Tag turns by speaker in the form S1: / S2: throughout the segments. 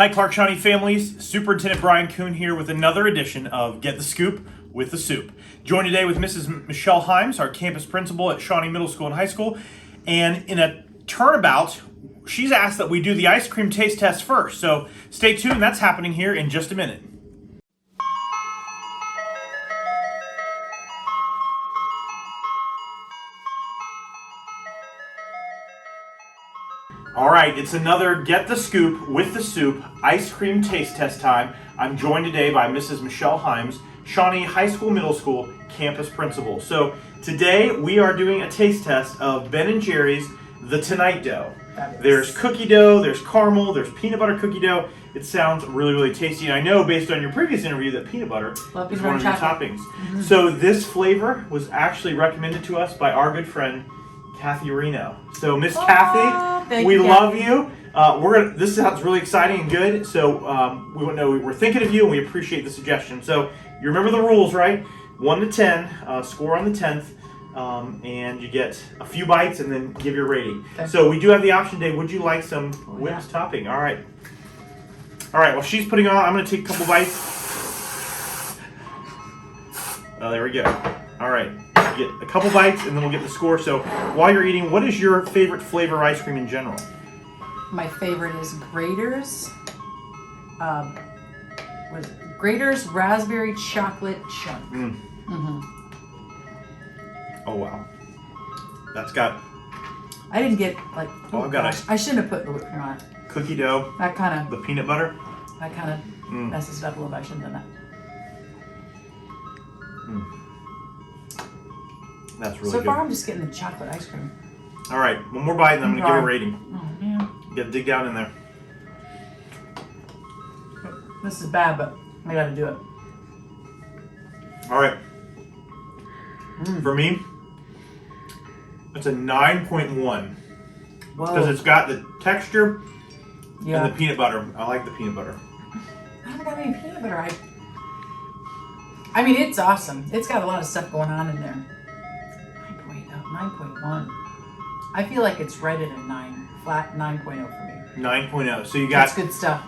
S1: Hi, Clark-Shawnee families. Superintendent Brian Kuhn here with another edition of Get the Scoop with the Supe. Joined today with Mrs. Michelle Heims, our campus principal at Shawnee Middle School and High School. And in a turnabout, she's asked that we do the ice cream taste test first. So stay tuned. That's happening here in just a minute. All right, it's another Get the Scoop with the Supe ice cream taste test time. I'm joined today by Mrs. Michelle Heims, Shawnee High School Middle School campus principal. So today we are doing a taste test of Ben & Jerry's The Tonight Dough. There's cookie dough, there's caramel, there's peanut butter cookie dough. It sounds really, really tasty. And I know based on your previous interview that peanut butter is one of your toppings. Mm-hmm. So this flavor was actually recommended to us by our good friend Kathy Reno. So Miss Kathy, we love you. This sounds really exciting and good. So we want to know we're thinking of you and we appreciate the suggestion. So you remember the rules, right? 1 to 10, score on the 10th, and you get a few bites and then give your rating. Okay. So we do have the option today. Would you like some whipped topping? All right. All right. While she's putting on, I'm going to take a couple bites. Oh, there we go. All right. Get a couple bites and then we'll get the score. So while you're eating, what is your favorite flavor ice cream in general?
S2: My favorite is Grater's. Grater's raspberry chocolate chunk.
S1: Oh wow, that's got.
S2: I didn't get like.
S1: Oh, I've got
S2: I shouldn't have put the whipped cream on it.
S1: Cookie dough.
S2: That kind of.
S1: The peanut butter.
S2: That kind of messes it up a little bit. I shouldn't have done that.
S1: That's really
S2: good. So far,
S1: good.
S2: I'm just getting the chocolate ice cream.
S1: All right, one more bite and I'm going to give a rating.
S2: Oh, man.
S1: You got to dig down in there.
S2: This is bad, but I got to do it.
S1: All right. For me, it's a 9.1. Because it's got the texture and the peanut butter. I like the peanut butter.
S2: I haven't got any peanut butter. I mean, it's awesome. It's got a lot of stuff going on in there. 9.1. I feel like it's right at a 9, flat 9.0 for me.
S1: 9.0. So you got
S2: that's good stuff.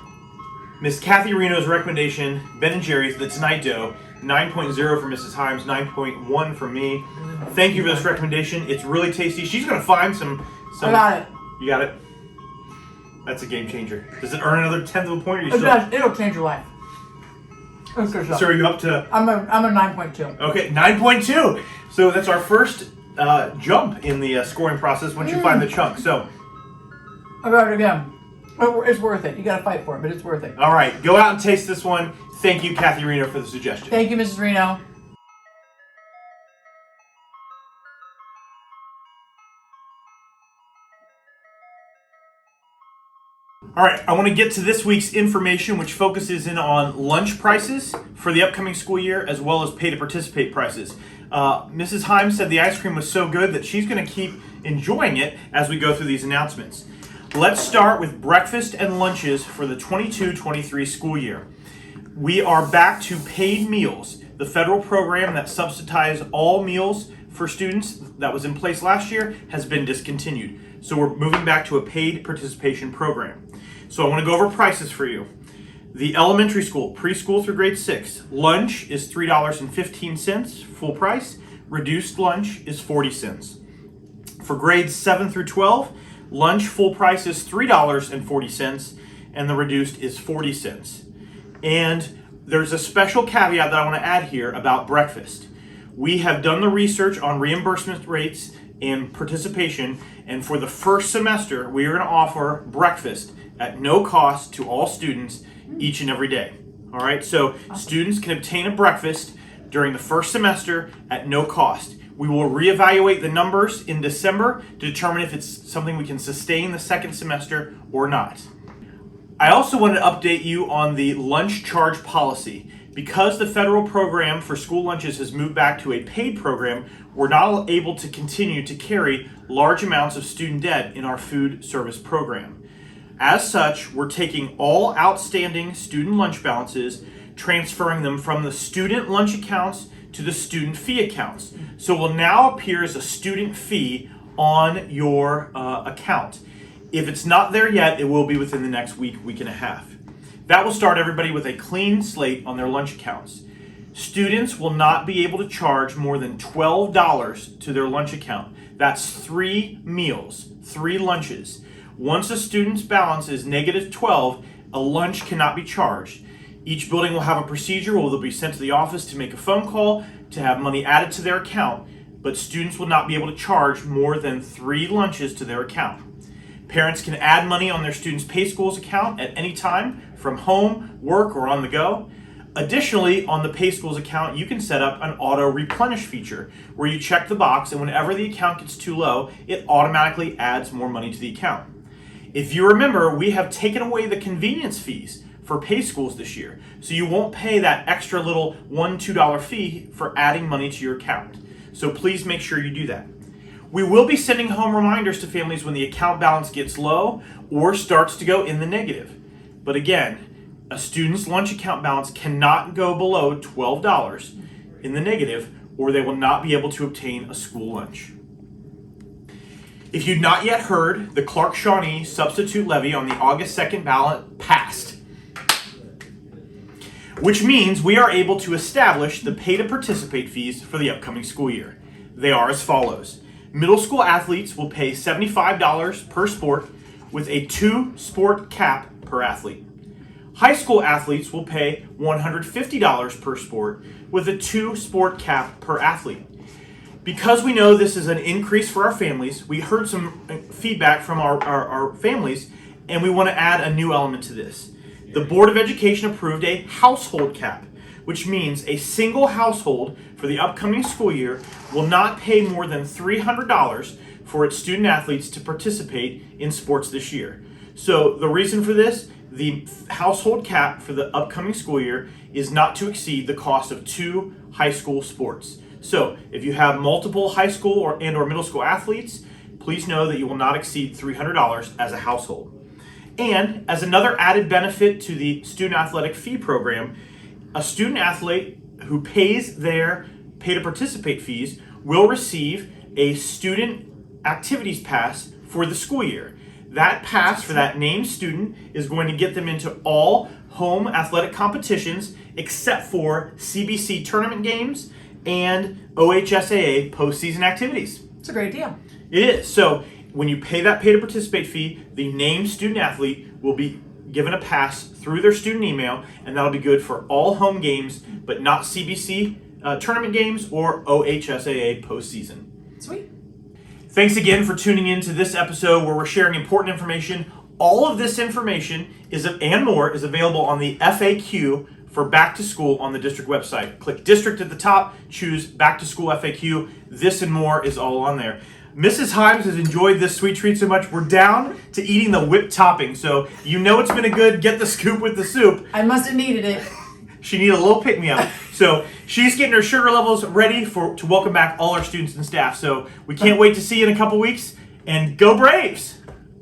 S1: Miss Kathy Reno's recommendation, Ben & Jerry's The Tonight Dough, 9.0 for Mrs. Heims, 9.1 for me. Thank you for this recommendation. It's really tasty. She's going to find some.
S2: I got it.
S1: You got it? That's a game changer. Does it earn another 10th of a point? Or you
S2: it does. It'll change your life. It's good stuff.
S1: So are you up to?
S2: I'm a 9.2.
S1: Okay, 9.2. So that's our first jump in the scoring process once you find the chunk. So
S2: I got it again. It's worth it. You got to fight for it, but it's worth it.
S1: All right, go out and taste this one. Thank you, Kathy Reno, for the suggestion.
S2: Thank you, Mrs. Reno.
S1: All right, I want to get to this week's information, which focuses in on lunch prices for the upcoming school year, as well as pay-to-participate prices. Mrs. Heims said the ice cream was so good that she's going to keep enjoying it as we go through these announcements. Let's start with breakfast and lunches for the 22-23 school year. We are back to paid meals. The federal program that subsidized all meals for students that was in place last year has been discontinued. So we're moving back to a paid participation program. So I want to go over prices for you. The elementary school, preschool through grade 6, lunch is $3.15 full price. Reduced lunch is 40 cents. For grades 7 through 12, lunch full price is $3.40 and the reduced is 40 cents. And there's a special caveat that I want to add here about breakfast. We have done the research on reimbursement rates and participation, and for the first semester, we are going to offer breakfast at no cost to all students each and every day. All right, so students can obtain a breakfast during the first semester at no cost. We will reevaluate the numbers in December to determine if it's something we can sustain the second semester or not. I also wanted to update you on the lunch charge policy. Because the federal program for school lunches has moved back to a paid program, we're not able to continue to carry large amounts of student debt in our food service program. As such, we're taking all outstanding student lunch balances, transferring them from the student lunch accounts to the student fee accounts. So it will now appear as a student fee on your account. If it's not there yet, it will be within the next week, week and a half. That will start everybody with a clean slate on their lunch accounts. Students will not be able to charge more than $12 to their lunch account. That's 3 meals, 3 lunches. Once a student's balance is negative 12, a lunch cannot be charged. Each building will have a procedure where they'll be sent to the office to make a phone call to have money added to their account, but students will not be able to charge more than 3 lunches to their account. Parents can add money on their students' Pay Schools account at any time from home, work, or on the go. Additionally, on the Pay Schools account, you can set up an auto replenish feature where you check the box, and whenever the account gets too low, it automatically adds more money to the account. If you remember, we have taken away the convenience fees for Pay Schools this year, so you won't pay that extra little $1, $2 fee for adding money to your account. So please make sure you do that. We will be sending home reminders to families when the account balance gets low or starts to go in the negative. But again, a student's lunch account balance cannot go below $12 in the negative, or they will not be able to obtain a school lunch. If you've not yet heard, the Clark-Shawnee substitute levy on the August 2nd ballot passed, which means we are able to establish the pay-to-participate fees for the upcoming school year. They are as follows. Middle school athletes will pay $75 per sport with a 2-sport cap per athlete. High school athletes will pay $150 per sport with a 2-sport cap per athlete. Because we know this is an increase for our families, we heard some feedback from our families, and we want to add a new element to this. The Board of Education approved a household cap, which means a single household for the upcoming school year will not pay more than $300 for its student athletes to participate in sports this year. So the reason for this, the household cap for the upcoming school year is not to exceed the cost of 2 high school sports. So if you have multiple high school or middle school athletes, please know that you will not exceed $300 as a household. And as another added benefit to the student athletic fee program, a student athlete who pays their pay to participate fees will receive a student activities pass for the school year. That pass for that named student is going to get them into all home athletic competitions except for CBC tournament games and OHSAA postseason activities.
S2: It's a great deal.
S1: It is. So when you pay that pay to participate fee, the named student athlete will be given a pass through their student email, and that'll be good for all home games, but not CBC tournament games or OHSAA postseason.
S2: Sweet.
S1: Thanks again for tuning in to this episode where we're sharing important information. All of this information and more is available on the FAQ for Back to School on the district website. Click District at the top, choose Back to School FAQ. This and more is all on there. Mrs. Heims has enjoyed this sweet treat so much, we're down to eating the whipped topping. So you know it's been a good get the scoop with the soup.
S2: I must have needed it.
S1: She needed a little pick-me-up. So she's getting her sugar levels ready to welcome back all our students and staff. So we can't wait to see you in a couple weeks. And go Braves!